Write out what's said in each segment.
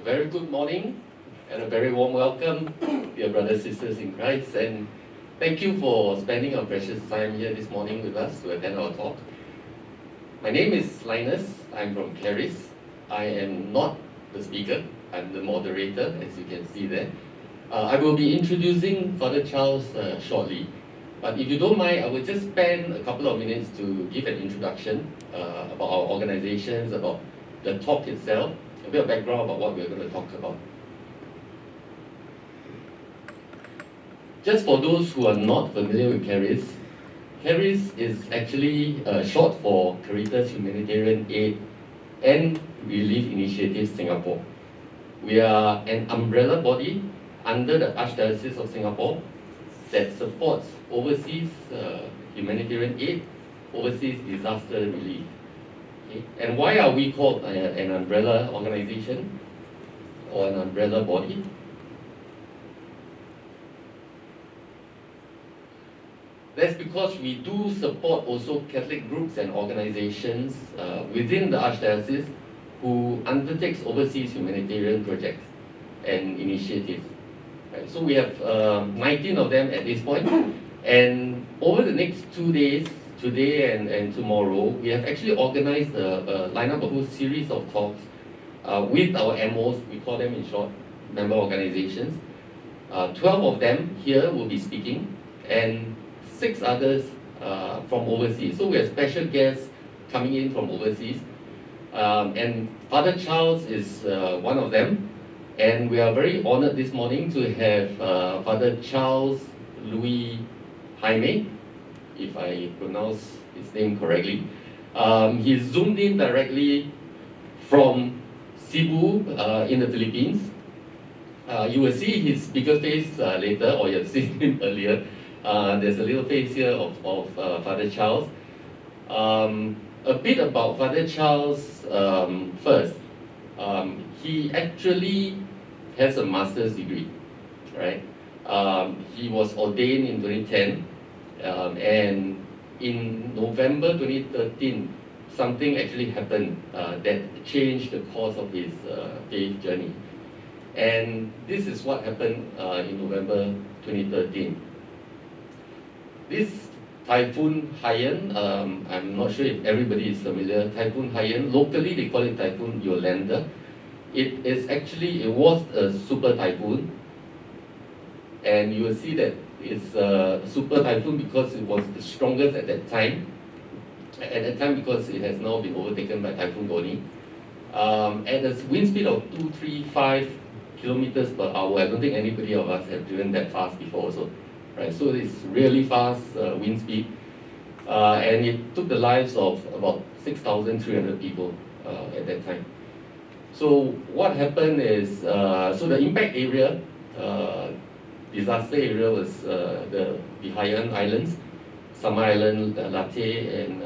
very good morning and a very warm welcome, dear brothers and sisters in Christ. And thank you for spending your precious time here this morning with us to attend our talk. My name is Linus. I'm from Clarice. I am not the speaker. I'm the moderator, as you can see there. I will be introducing Father Charles shortly. But if you don't mind, I will just spend a couple of minutes to give an introduction about our organizations, about the talk itself, a bit of background about what we're going to talk about. Just for those who are not familiar with CARIS, CARIS is actually short for Caritas Humanitarian Aid and Relief Initiative Singapore. We are an umbrella body under the Archdiocese of Singapore that supports overseas humanitarian aid, overseas disaster relief. Okay? And why are we called an umbrella organization or an umbrella body? That's because we do support also Catholic groups and organizations within the Archdiocese who undertakes overseas humanitarian projects and initiatives. Right? So we have 19 of them at this point, and over the next 2 days, today and tomorrow, we have actually organized a lineup, a whole series of talks with our MOs, we call them in short, member organizations. 12 of them here will be speaking, and 6 others from overseas. So we have special guests coming in from overseas, and Father Charles is one of them. And we are very honored this morning to have Father Charles Louis Jayme, if I pronounce his name correctly. He's zoomed in directly from Cebu in the Philippines. You will see his bigger face later, or you have seen him earlier. There's a little face here of Father Charles. A bit about Father Charles first. He actually has a master's degree, right? He was ordained in 2010, and in November 2013, something actually happened that changed the course of his faith journey. And this is what happened in November 2013. This Typhoon Haiyan, I'm not sure if everybody is familiar. Typhoon Haiyan, locally they call it Typhoon Yolanda. It was a super typhoon, and you will see that it's a super typhoon because it was the strongest at that time. At that time, because it has now been overtaken by Typhoon Goni. At a wind speed of 235 kilometers per hour. I don't think anybody of us have driven that fast before also. Right, so it's really fast wind speed, and it took the lives of about 6,300 people at that time. So what happened is, so the impact area, disaster area was the Haiyan Islands, Samar Island, Latte, and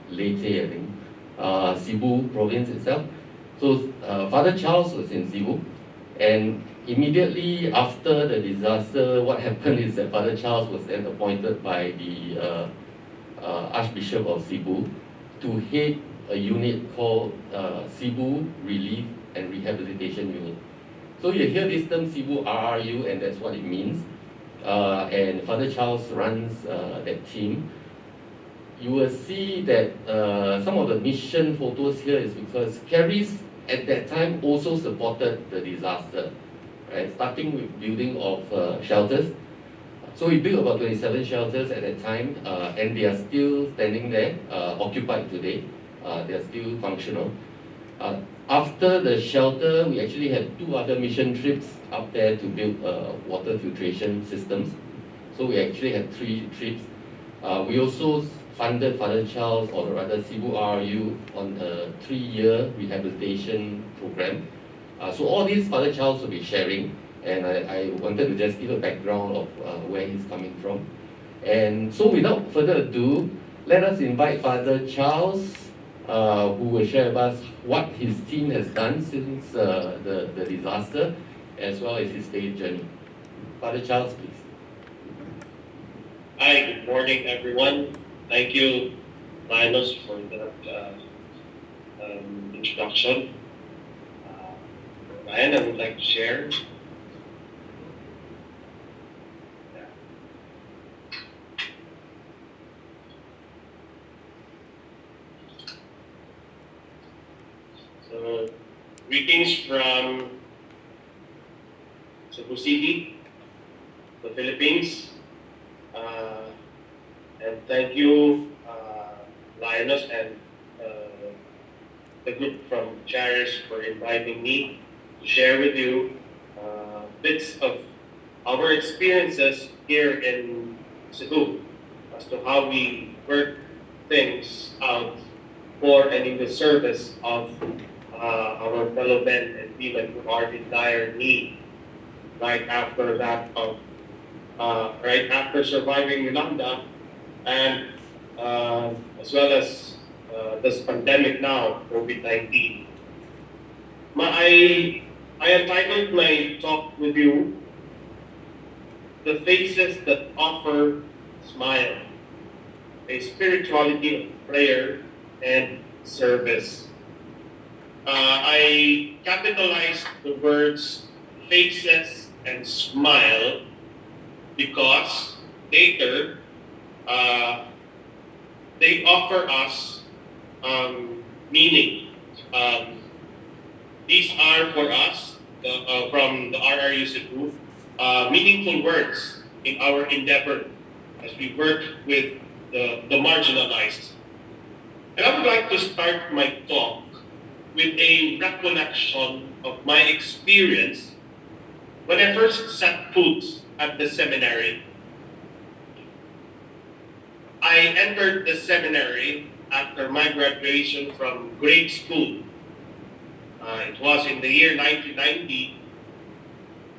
Leyte, I think, Cebu province itself. So Father Charles was in Cebu, and immediately after the disaster, what happened is that Father Charles was then appointed by the Archbishop of Cebu to head a unit called Cebu Relief and Rehabilitation Unit. So you hear this term Cebu RRU, and that's what it means. And Father Charles runs that team. You will see that some of the mission photos here is because CARIS at that time also supported the disaster. Right, starting with building of shelters. So we built about 27 shelters at that time, and they are still standing there, occupied today. They are still functional. After the shelter, we actually had 2 other mission trips up there to build water filtration systems. So we actually had 3 trips. We also funded Father Charles, or rather Cebu RRU, on a 3-year rehabilitation program. So all these Father Charles will be sharing, and I wanted to just give a background of where he's coming from. And so without further ado, let us invite Father Charles, who will share with us what his team has done since the disaster, as well as his faith journey. Father Charles, please. Hi, good morning, everyone. Thank you, Linus, for that introduction. And I would like to share. So, greetings from Cebu City, the Philippines. And thank you, Lioness and the group from Cherish for inviting me to share with you bits of our experiences here in Cebu as to how we work things out for and in the service of our fellow men and women who are in dire need right after that of right after surviving Yolanda and as well as this pandemic now, COVID-19. I entitled my talk with you, The Faces That Offer Smile, a spirituality of prayer and service. I capitalized the words faces and smile because later they offer us meaning. These are for us from the RRU Cebu meaningful words in our endeavor as we work with the marginalized. And I would like to start my talk with a recollection of my experience when I first set foot at the seminary. I entered the seminary after my graduation from grade school. It was in the year 1990.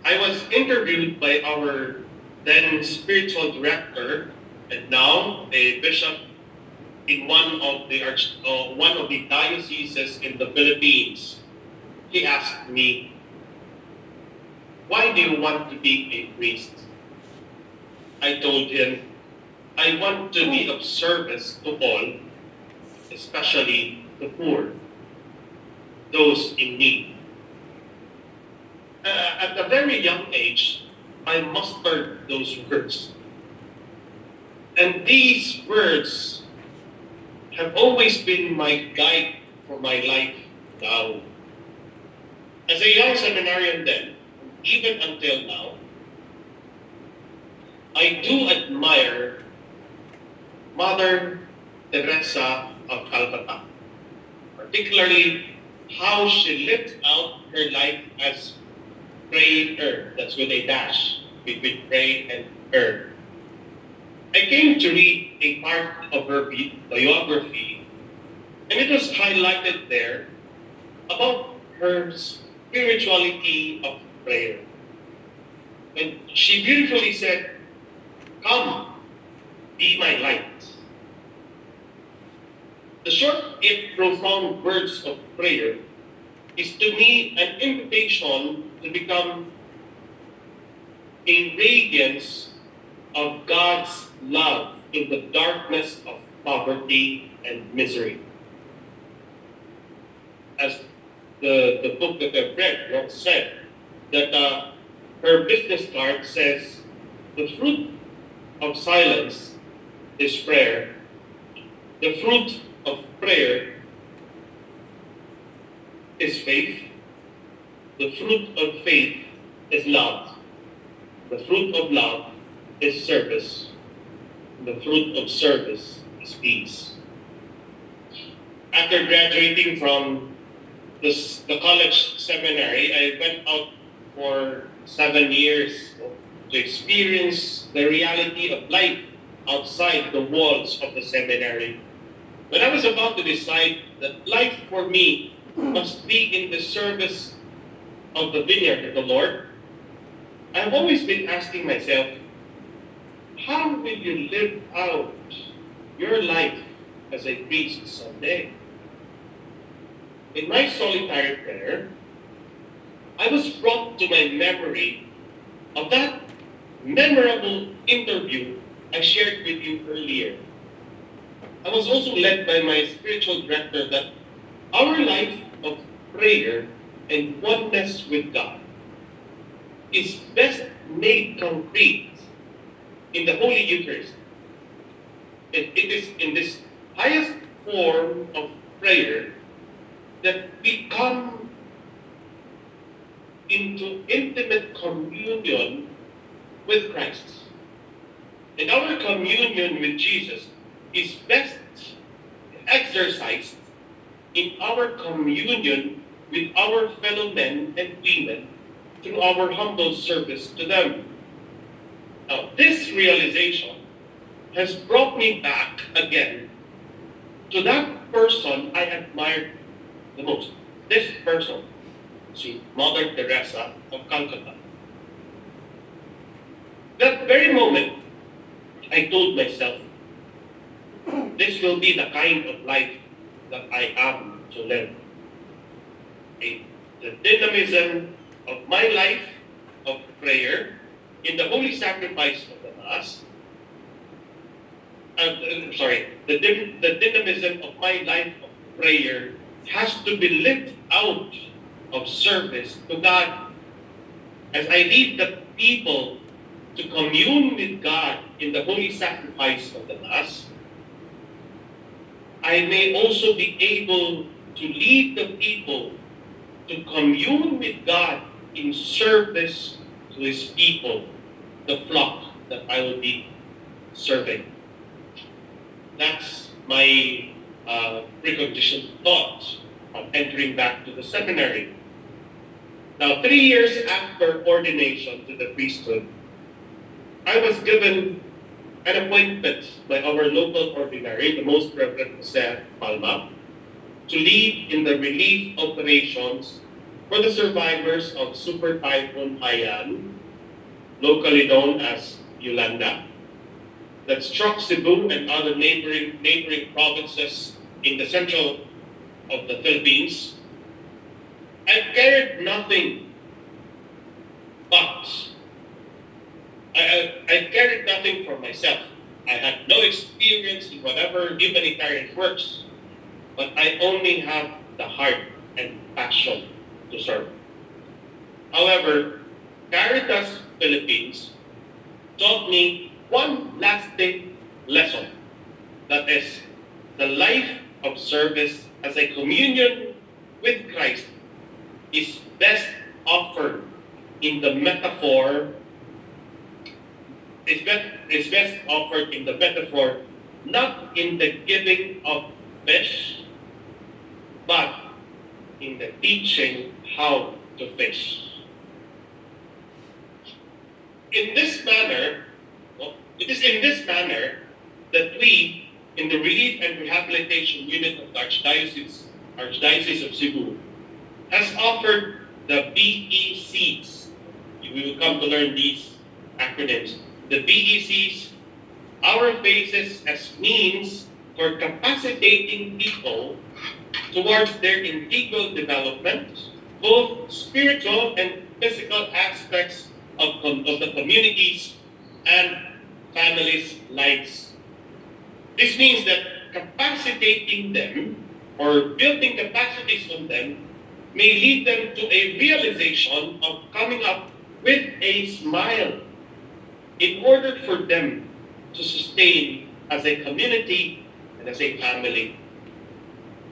I was interviewed by our then spiritual director and now a bishop in one of the dioceses in the Philippines. He asked me, "Why do you want to be a priest?" I told him, "I want to be of service to all, especially the poor, those in need." At a very young age, I mustered those words. And these words have always been my guide for my life now. As a young seminarian then, even until now, I do admire Mother Teresa of Calcutta, particularly how she lived out her life as prayer. That's with a dash between pray and er. I came to read a part of her biography, and it was highlighted there about her spirituality of prayer. And she beautifully said, "Come, be my light." The short yet profound words of prayer is to me an invitation to become a radiance of God's love in the darkness of poverty and misery. As the book that I've read said, that her business card says, "The fruit of silence is prayer. The fruit of prayer is faith. The fruit of faith is love. The fruit of love is service. The fruit of service is peace." After graduating from the college seminary, I went out for 7 years to experience the reality of life outside the walls of the seminary. When I was about to decide that life for me must be in the service of the vineyard of the Lord, I've always been asking myself, how will you live out your life as a priest someday? In my solitary prayer, I was brought to my memory of that memorable interview I shared with you earlier. I was also led by my spiritual director that our life of prayer and oneness with God is best made concrete in the Holy Eucharist. It is in this highest form of prayer that we come into intimate communion with Christ. And our communion with Jesus is best exercised in our communion with our fellow men and women through our humble service to them. Now, this realization has brought me back again to that person I admired the most. This person, see, Mother Teresa of Calcutta. That very moment, I told myself, this will be the kind of life that I am to live. The dynamism of my life of prayer in the holy sacrifice of the Mass, the dynamism of my life of prayer has to be lived out of service to God. As I lead the people to commune with God in the holy sacrifice of the Mass, I may also be able to lead the people to commune with God in service to His people, the flock that I will be serving. That's my preconditioned thought of entering back to the seminary. Now, 3 years after ordination to the priesthood, I was given an appointment by our local ordinary, the Most Reverend S.M.I.L.E, to lead in the relief operations for the survivors of Super Typhoon Haiyan, locally known as Yolanda, that struck Cebu and other neighboring provinces in the central of the Philippines. I cared nothing but I cared nothing for myself. I had no experience in whatever humanitarian works, but I only have the heart and passion to serve. However, Caritas Philippines taught me one lasting lesson, that is, the life of service as a communion with Christ is best offered in the metaphor not in the giving of fish, but in the teaching how to fish. It is in this manner that we, in the Relief and Rehabilitation Unit of the Archdiocese of Cebu, has offered the BECs. We will come to learn these acronyms. The BECs, our F.A.C.E.S as means for capacitating people towards their integral development, both spiritual and physical aspects of the communities and families' lives. This means that capacitating them or building capacities on them may lead them to a realization of coming up with a smile in order for them to sustain as a community and as a family.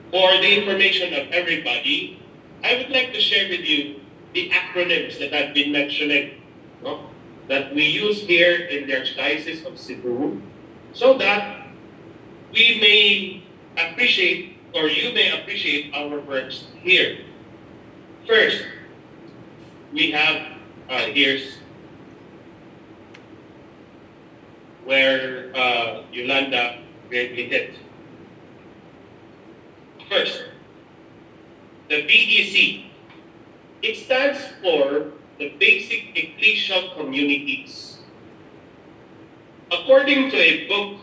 For the information of everybody, I would like to share with you the acronyms that I've been mentioning, that we use here in the Archdiocese of Cebu, so that we may appreciate, or you may appreciate, our works here. First, we have, here's where Yolanda greatly hit. First, the BEC. It stands for the Basic Ecclesial Communities. According to a book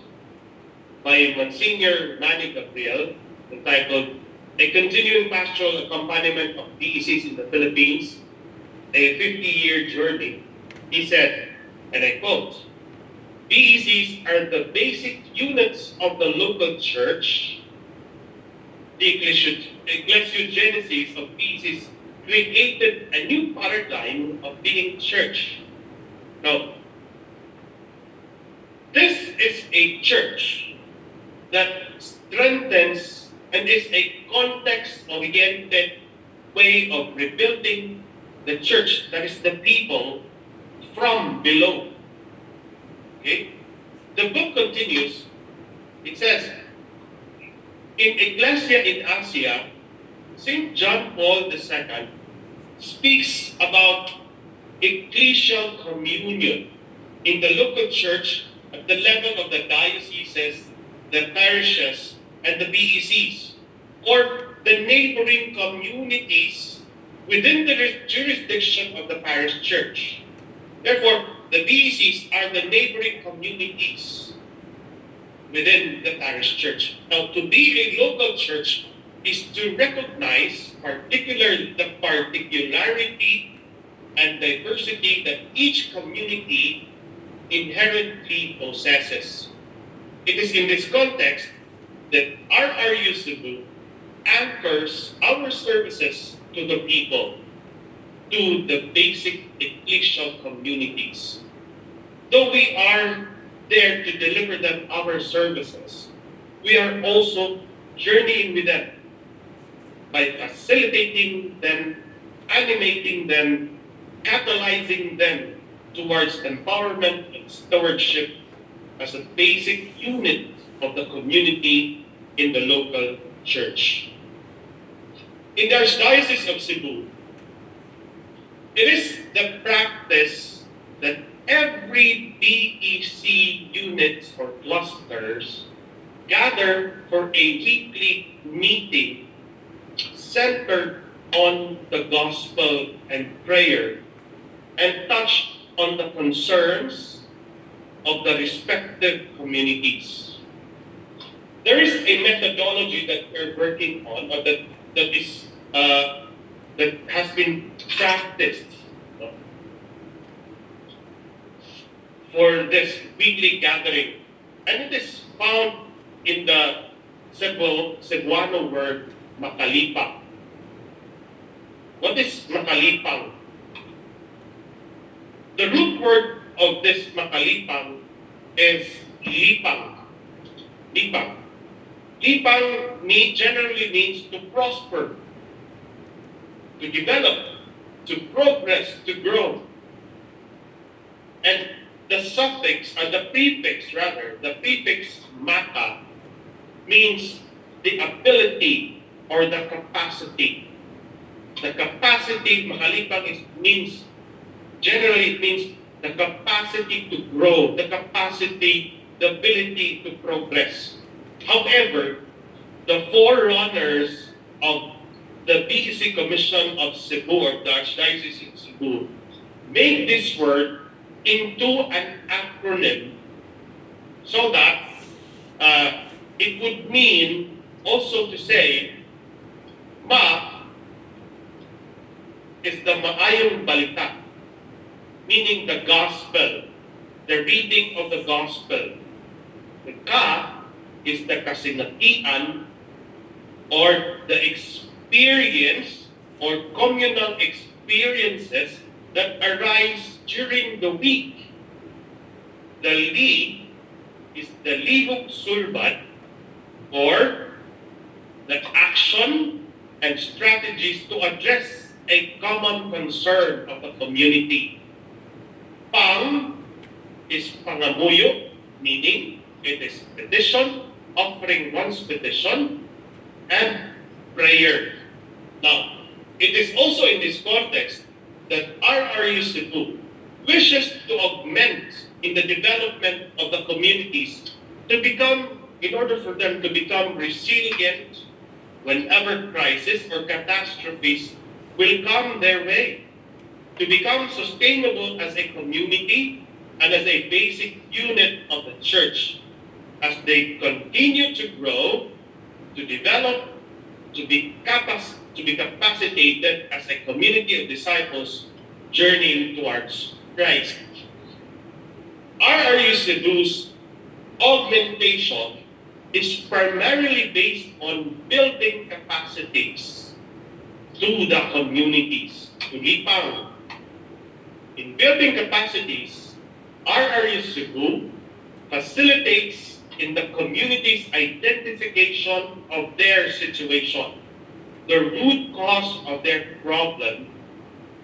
by Monsignor Manny Gabriel, entitled A Continuing Pastoral Accompaniment of BECs in the Philippines, a 50-year journey, he said, and I quote, BECs are the basic units of the local church. The ecclesiogenesis of BECs created a new paradigm of being church. Now, this is a church that strengthens and is a context-oriented way of rebuilding the church, that is the people, from below. Okay? The book continues. It says, in Ecclesia in Asia, St. John Paul II speaks about ecclesial communion in the local church at the level of the dioceses, the parishes, and the BECs, or the neighboring communities within the jurisdiction of the parish church. Therefore, the BECs are the neighboring communities within the parish church. Now, to be a local church is to recognize the particularity and diversity that each community inherently possesses. It is in this context that RRU Cebu anchors our services to the people, to the basic ecclesial communities. Though we are there to deliver them our services, we are also journeying with them by facilitating them, animating them, catalyzing them towards empowerment and stewardship as a basic unit of the community in the local church. In the Archdiocese of Cebu, it is the practice that every BEC units or clusters gather for a weekly meeting centered on the gospel and prayer and touch on the concerns of the respective communities. There is a methodology that we're working on, or that has been practiced for this weekly gathering, and it is found in the Cebuano word makalipang. What is makalipang? The root word of this makalipang is lipang. Lipang. Lipang generally means to prosper, to develop, to progress, to grow. And the prefix maka means the ability or the capacity. The capacity, makalipang generally it means the capacity to grow, the ability to progress. However, the forerunners of the BEC Commission of Cebu, or the Archdiocese of Cebu, made this word into an acronym so that it would mean also to say, Ma is the MAAYONG BALITA, meaning the gospel, the reading of the gospel. The Ka is the KASINATIAN, or the experience or communal experiences that arise during the week. The Li is the LIHOK SULBAD, or the action and strategies to address a common concern of the community. Pang is PANGAMUYO, meaning it is petition, offering one's petition, and prayer. Now, it is also in this context that RRU Cebu wishes to augment in the development of the communities in order for them to become resilient whenever crisis or catastrophes will come their way, to become sustainable as a community and as a basic unit of the church, as they continue to grow, to develop, to be capacitated as a community of disciples journeying towards Christ. RRU Cebu's augmentation is primarily based on building capacities to the communities. Tulipang. In building capacities, RRU Cebu facilitates in the community's identification of their situation, the root cause of their problem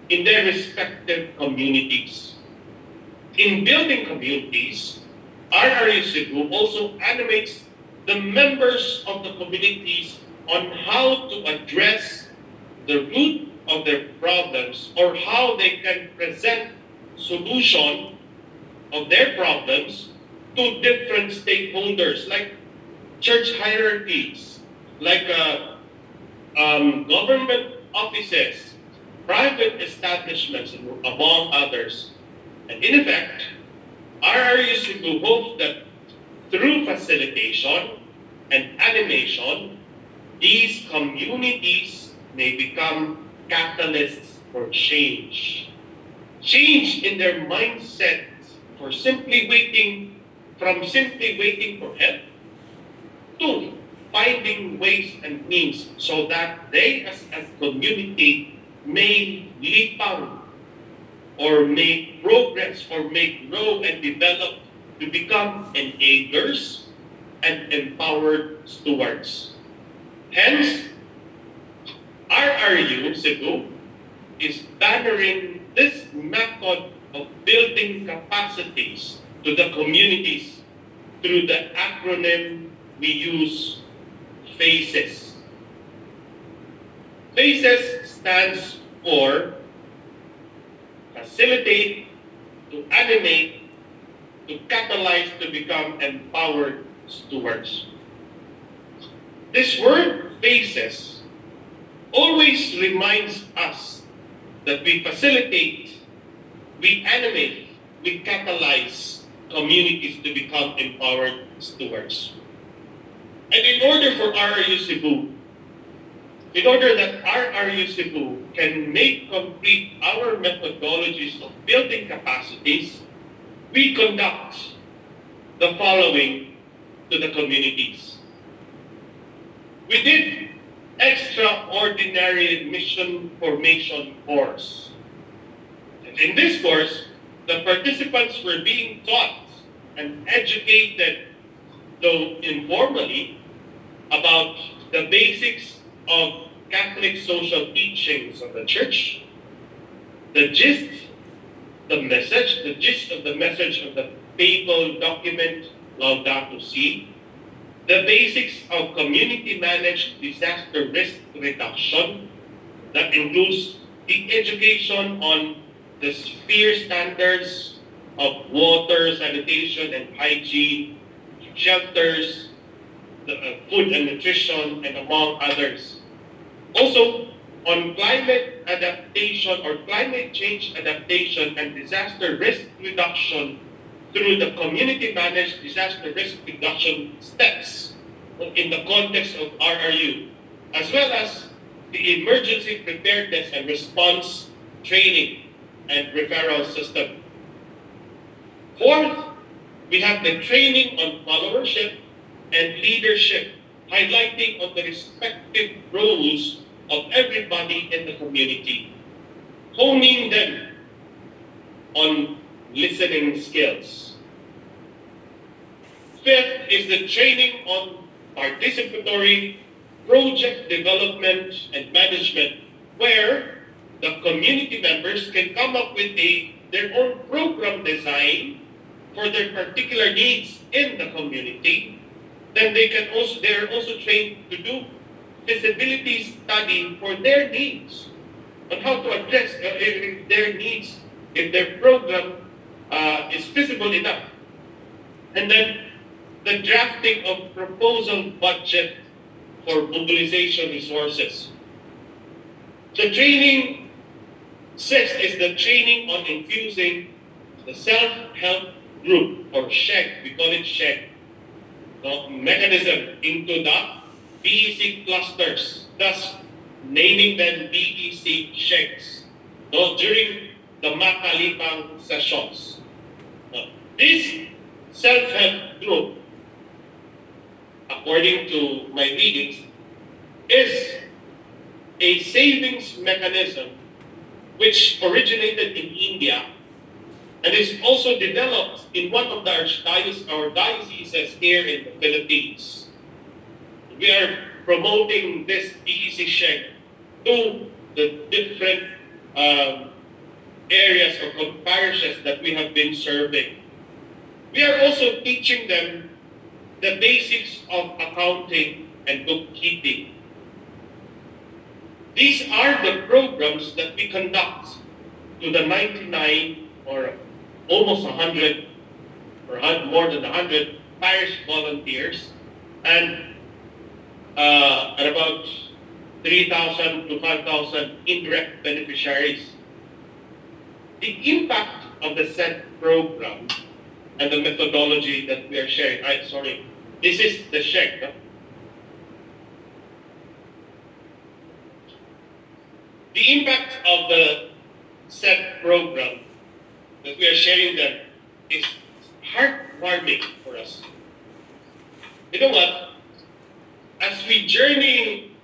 in their respective communities. In building communities, RRU Cebu also animates the members of the communities on how to address the root of their problems or how they can present solution of their problems to different stakeholders like church hierarchies, like government offices, private establishments, among others. And in effect, RRU Cebu hopes that through facilitation and animation, these communities may become catalysts for change. Change in their mindset for simply waiting for help to finding ways and means so that they as a community may lipang or make progress or make grow and develop to become enablers and empowered stewards. Hence, RRU Cebu is bannering this method of building capacities to the communities through the acronym we use, F.A.C.E.S. F.A.C.E.S stands for facilitate, to animate, to catalyze, to become empowered stewards. This word, F.A.C.E.S, always reminds us that we facilitate, we animate, we catalyze communities to become empowered stewards. And in order for RRU Cebu, in order that RRU Cebu can make complete our methodologies of building capacities, we conduct the following to the communities. We did extraordinary mission formation course. And in this course, the participants were being taught and educated, though informally, about the basics of Catholic social teachings of the Church, the gist of the message of the papal document Laudato Si, the basics of community-managed disaster risk reduction, that includes the education on the sphere standards of water, sanitation, and hygiene, shelters, food and nutrition, and among others. Also, on climate adaptation or climate change adaptation and disaster risk reduction through the community-managed disaster risk reduction steps in the context of RRU, as well as the emergency preparedness and response training and referral system. Fourth, we have the training on followership and leadership, highlighting on the respective roles of everybody in the community, honing them on listening skills. Fifth is the training on participatory project development and management, where the community members can come up with their own program design for their particular needs in the community. Then they're also trained to do feasibility study for their needs, on how to address their needs, if their program is feasible enough. And then the drafting of proposal budget for mobilization resources. The training, sixth, is the training on infusing the self-help group, or SHEG, we call it SHEG, mechanism into the BEC clusters, thus naming them BEC SHEGs during the Makalipang sessions. This self-help group, according to my readings, is a savings mechanism which originated in India and is also developed in one of our dioceses here in the Philippines. We are promoting this ECCLESIAL to the different areas or parishes that we have been serving. We are also teaching them the basics of accounting and bookkeeping. These are the programs that we conduct to the 99 or almost 100 or more than 100 parish volunteers and about 3,000 to 5,000 indirect beneficiaries. The impact of the SET program and the methodology that we are sharing. This is the check. No? The impact of the SET program that we are sharing them is heartwarming for us. You know what? As we journey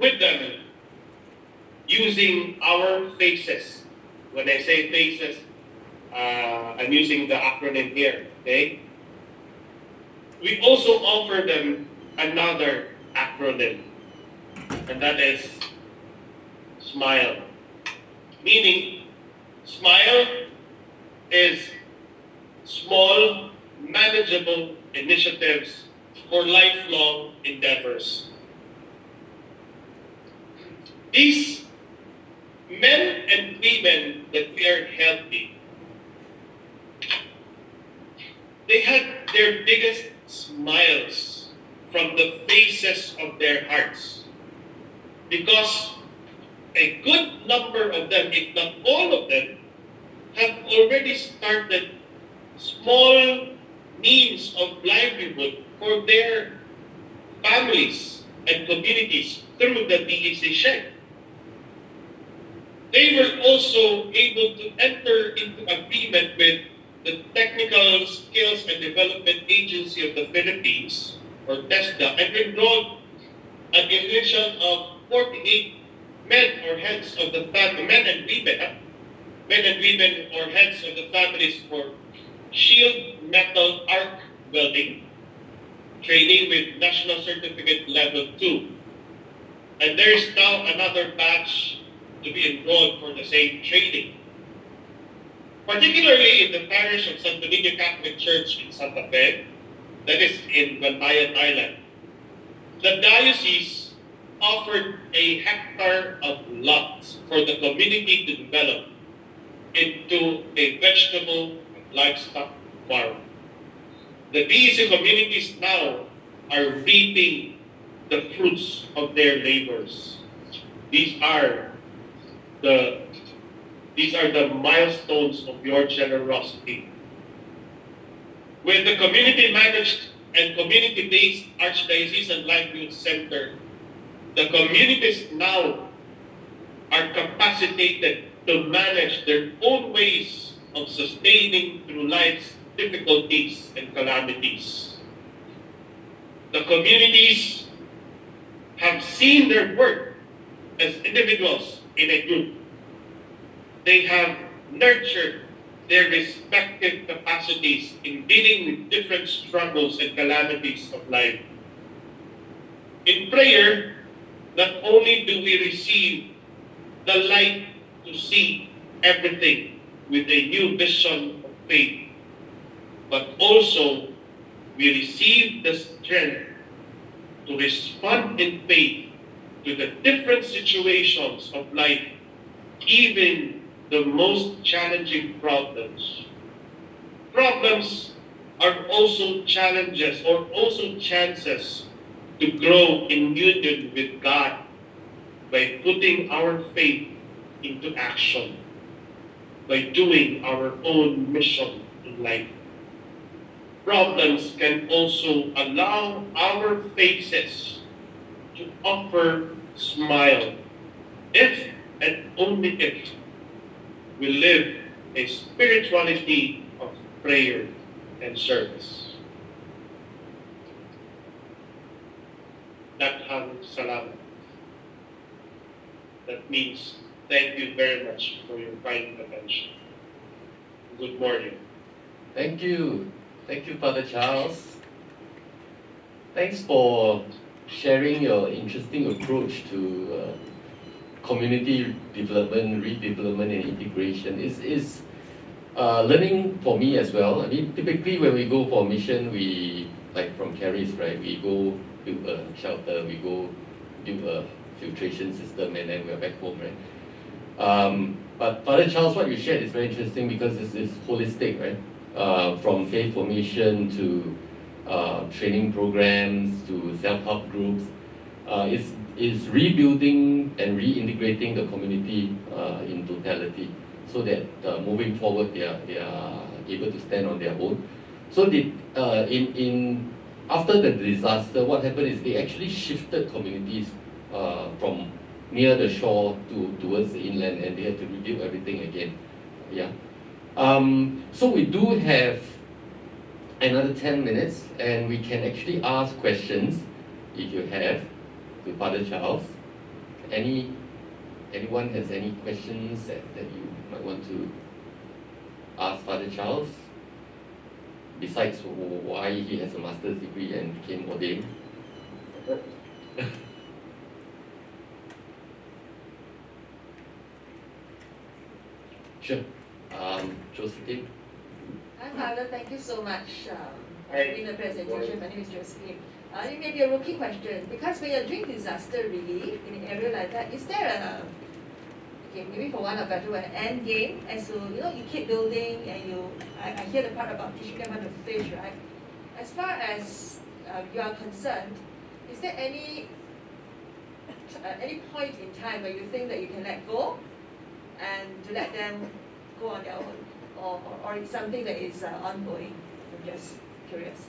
with them using our F.A.C.E.S, when I say F.A.C.E.S, I'm using the acronym here, okay? We also offer them another acronym, and that is S.M.I.L.E. Meaning, S.M.I.L.E is small, manageable initiatives for lifelong endeavors. These men and women that we are helping, they had their biggest smiles from the faces of their hearts because a good number of them, if not all of them, have already started small means of livelihood for their families and communities through the BECs. They were also able to enter into agreement with the Technical Skills and Development Agency of the Philippines, or TESDA, and enrolled an initial of 48 men or heads of the family, men and women or heads of the families for shield metal arc welding training with National Certificate Level 2. And there is now another batch to be enrolled for the same training. Particularly in the parish of Santo Niño Catholic Church in Santa Fe, that is in Bantayan Island, the diocese offered a hectare of lots for the community to develop into a vegetable and livestock farm. The BEC communities now are reaping the fruits of their labors. These are the milestones of your generosity. With the community-managed and community-based Archdiocesan Livelihood Center, the communities now are capacitated to manage their own ways of sustaining through life's difficulties and calamities. The communities have seen their work as individuals in a group. They have nurtured their respective capacities in dealing with different struggles and calamities of life. In prayer, not only do we receive the light to see everything with a new vision of faith, but also we receive the strength to respond in faith to the different situations of life, even the most challenging problems. Problems are also challenges or also chances to grow in union with God by putting our faith into action, by doing our own mission in life. Problems can also allow our faces to offer smile if and only if we live a spirituality of prayer and service. Daghang salamat. that means thank you very much for your kind attention. Good morning. Thank you. Thank you, Father Charles. Thanks for sharing your interesting approach to community development, redevelopment, and integration. Is learning for me as well. I mean, typically when we go for mission, we, like from Caris, right, we go build a shelter, we go build a filtration system, and then we're back home, right? But Father Charles, what you shared is very interesting because this is holistic, right? From faith formation to training programs to self-help groups. Is rebuilding and reintegrating the community in totality, so that moving forward they are able to stand on their own. So after the disaster, what happened is they actually shifted communities from near the shore towards the inland, and they had to rebuild everything again. Yeah. So we do have another 10 minutes, and we can actually ask questions if you have to Father Charles. Anyone has any questions that you might want to ask Father Charles, besides why he has a master's degree and became ordained? Sure. Josephine. Hi, Father. Thank you so much for giving the presentation. My name is Josephine. It may be a rookie question, because when you're doing disaster relief in an area like that, is there maybe for one or better word, an end game as to, you keep building and I hear the part about teaching them how to fish, right? As far as you are concerned, is there any point in time where you think that you can let go and to let them go on their own, or it's something that is ongoing? I'm just curious.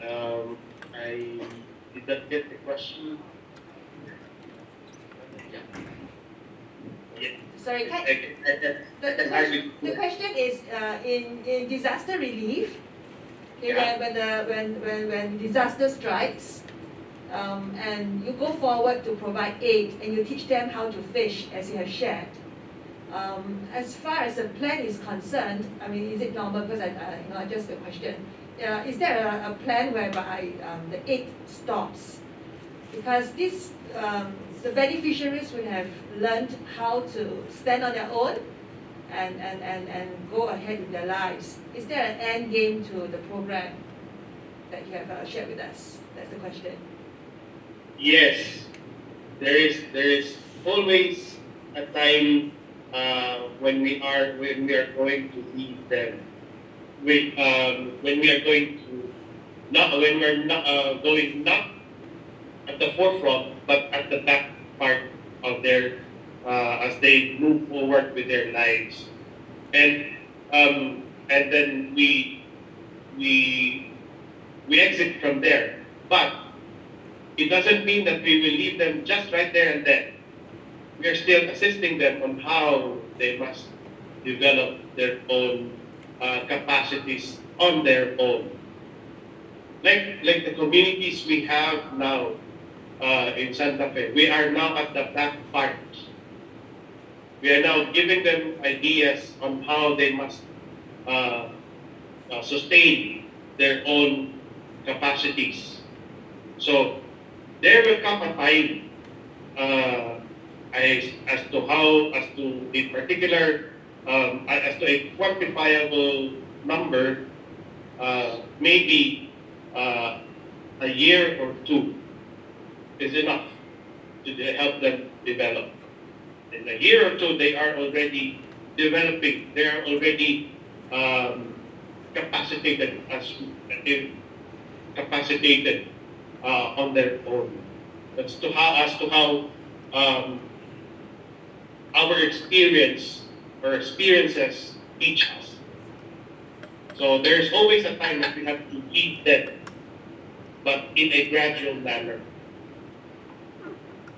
I did not get the question. Yeah. Sorry, the question is in disaster relief. Okay, Yeah. when disaster strikes, and you go forward to provide aid, and you teach them how to fish, as you have shared. As far as the plan is concerned, I mean, is it normal? Because I just a question. Is there a plan whereby the aid stops? Because this, the beneficiaries would have learned how to stand on their own and go ahead with their lives. Is there an end game to the program that you have shared with us? That's the question. Yes, there is always a time when we are going to leave them. When we are going to when we're not going not at the forefront but at the back part of their as they move forward with their lives, and then we exit from there. But it doesn't mean that we will leave them just right there and then. We are still assisting them on how they must develop their own capacities on their own. Like the communities we have now in Santa Fe, we are now at the back part. We are now giving them ideas on how they must sustain their own capacities. So there will come a time as to a particular as to a quantifiable number, maybe a year or two is enough to help them develop. In a year or two, they are already developing. They are already capacitated on their own. As to how our experiences teach us. So there's always a time that we have to teach them, but in a gradual manner.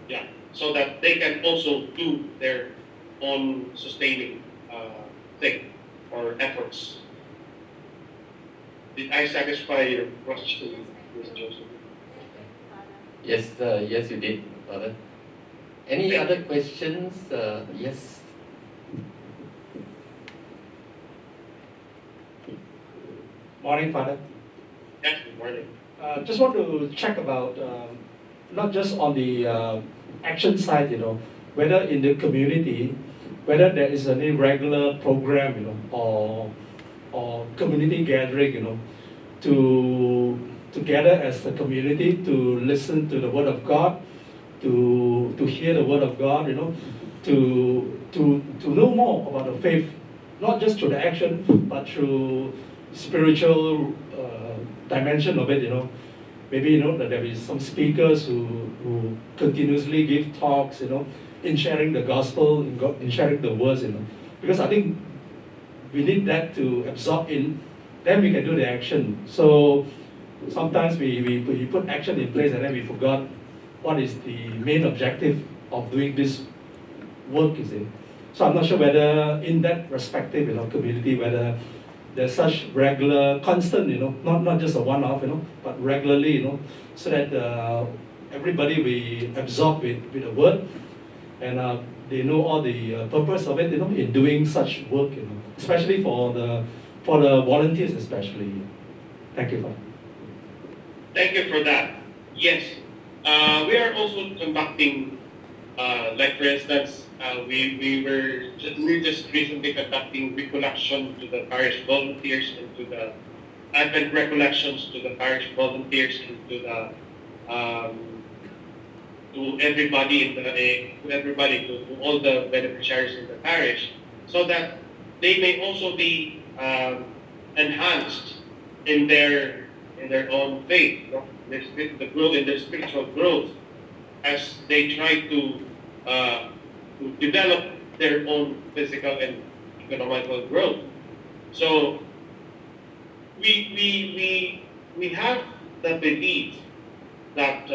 Yeah, so that they can also do their own sustaining thing or efforts. Did I satisfy your question, Ms. Joseph? Yes, yes, you did. Father. Any other questions? Yes. Morning, Father. Yes, good morning. Just want to check about not just on the action side, whether in the community, whether there is any regular program, or community gathering, to together as a community to listen to the Word of God, to hear the Word of God, to know more about the faith, not just through the action, but through spiritual dimension of it, Maybe, that there is some speakers who continuously give talks, in sharing the gospel, in sharing the words, Because I think we need that to absorb in, then we can do the action. So sometimes we put action in place and then we forgot what is the main objective of doing this work, So I'm not sure whether in that perspective, community, whether there's such regular, constant, not just a one-off, but regularly, so that everybody will absorb with the word, and they know all the purpose of it, in doing such work, especially for the volunteers, especially. Thank you, Father. Thank you for that. Yes, we are also conducting, like for instance, we're just recently conducting recollection to the parish volunteers and to the Advent recollections to the parish volunteers and to the to everybody to all the beneficiaries in the parish, so that they may also be enhanced in their own faith, in their spiritual growth, as they try to develop their own physical and economical growth. So we have the belief that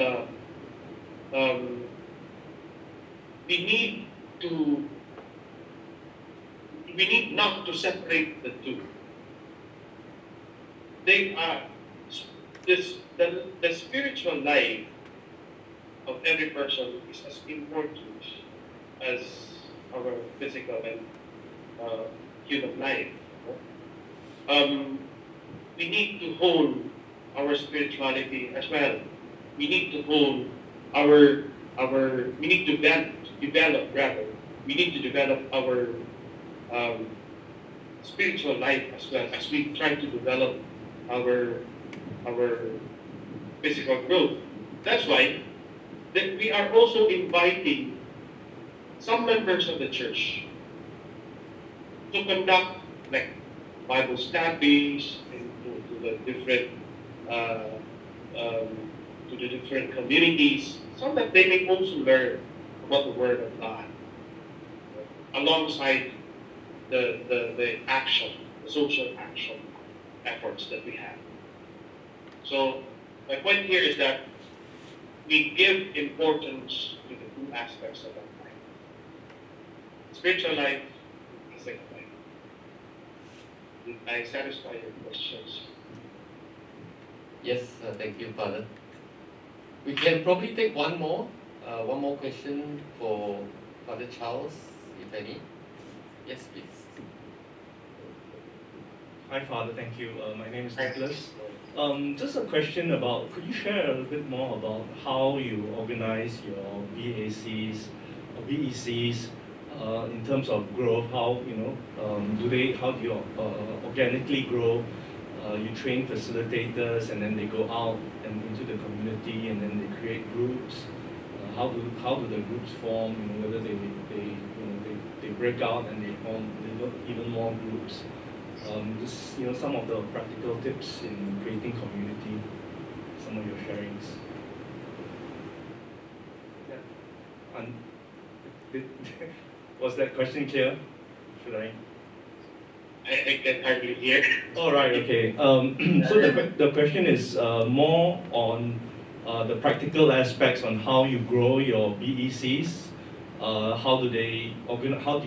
we need not to separate the two. They are the spiritual life of every person is as important as our physical and human life. We need to hone our spirituality as well. We need to hone we need to develop our spiritual life as well, as we try to develop our physical growth. That's why that we are also inviting some members of the church to conduct like Bible studies to the different communities, so that they may also learn about the Word of God alongside the action, the social action efforts that we have. So my point here is that we give importance to the two aspects of our life: spiritual life and physical life. Did I satisfy your questions? Yes, thank you, Father. We can probably take one more question for Father Charles, if any. Yes, please. Hi, Father. Thank you. My name is Nicholas. Just a question about, could you share a little bit more about how you organize your BACs or BECs in terms of growth? How do you organically grow? You train facilitators, and then they go out and into the community, and then they create groups. How do the groups form? Whether they break out and they form even more groups. Just some of the practical tips in creating community, some of your sharings. Yeah. Was that question clear? Should I? I can hardly hear. All right. Okay. So the question is more on the practical aspects on how you grow your BECs. How do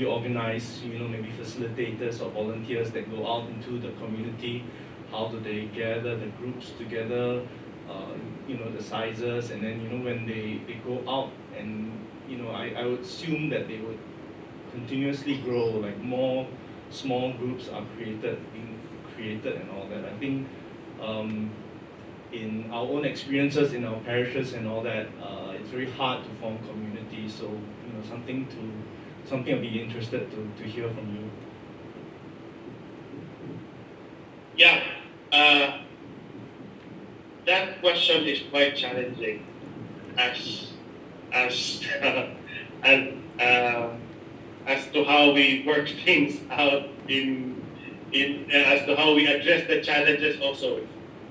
you organize, maybe facilitators or volunteers that go out into the community? How do they gather the groups together? the sizes, and then when they go out, and I would assume that they would continuously grow, like more small groups are being created and all that. I think in our own experiences in our parishes and all that, it's very hard to form community. So something I'd be interested to hear from you. Yeah, that question is quite challenging, as to how we work things out as to how we address the challenges also.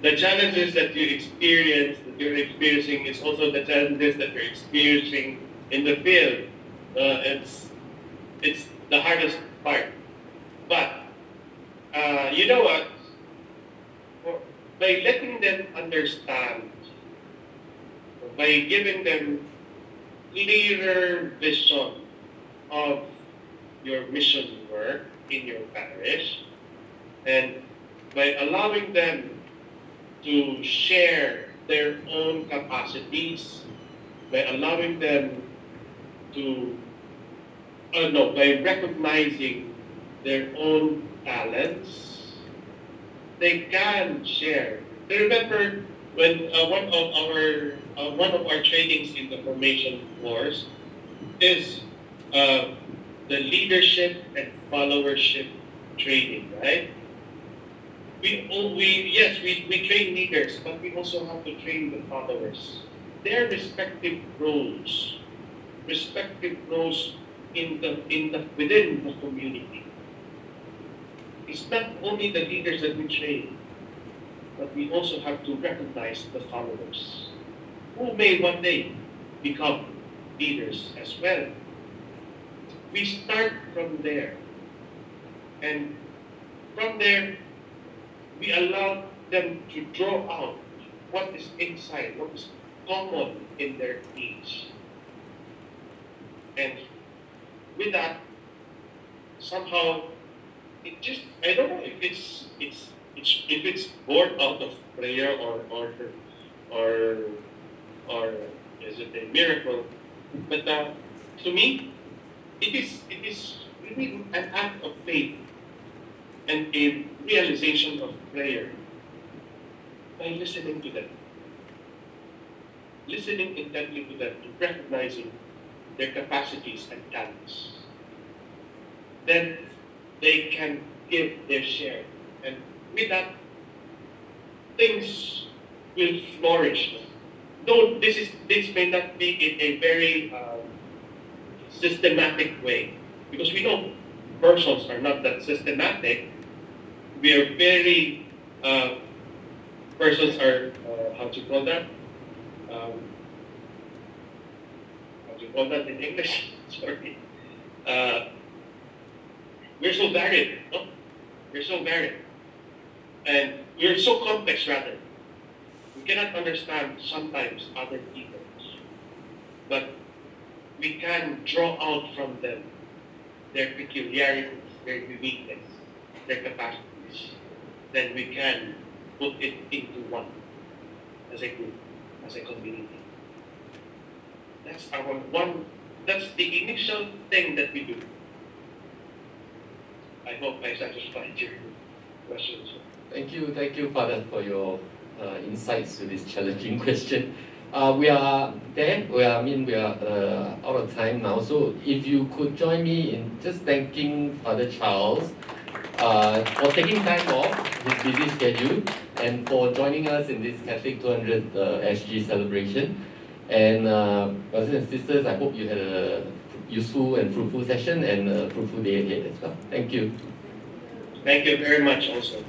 The challenges that you're experiencing is also the challenges that you're experiencing in the field. It's the hardest part. But you know what? By letting them understand, by giving them clearer vision of your mission work in your parish, and by allowing them to share their own capacities, by allowing them to, by recognizing their own talents, they can share. I remember when one of our trainings in the formation course is the leadership and followership training, right? We train leaders, but we also have to train the followers. Their respective roles within the community. It's not only the leaders that we train, but we also have to recognize the followers, who may one day become leaders as well. We start from there, and from there, we allow them to draw out what is inside, what is common in their each. And with that, somehow, it just, I don't know if it's born out of prayer or is it a miracle? But to me, it is really an act of faith and a realization of prayer by listening to them, listening intently to them, and recognizing their capacities and talents. Then they can give their share, and with that, things will flourish. Though this may not be in a very systematic way, because we know persons are not that systematic. We are very persons are how do you call that? How do you call that in English? Sorry. We're so varied, no? We're so varied. And we're so complex, rather. We cannot understand sometimes other people. But we can draw out from them their peculiarities, their uniqueness, their capacities. Then we can put it into one, as a group, as a community. That's that's the initial thing that we do. I hope I satisfied your questions. Thank you, Father, for your insights to this challenging question. We are there. We are out of time now. So if you could join me in just thanking Father Charles for taking time off his busy schedule and for joining us in this Catholic200SG celebration. And brothers and sisters, I hope you had a useful and fruitful session and a fruitful day ahead as well. Thank you. Thank you very much also.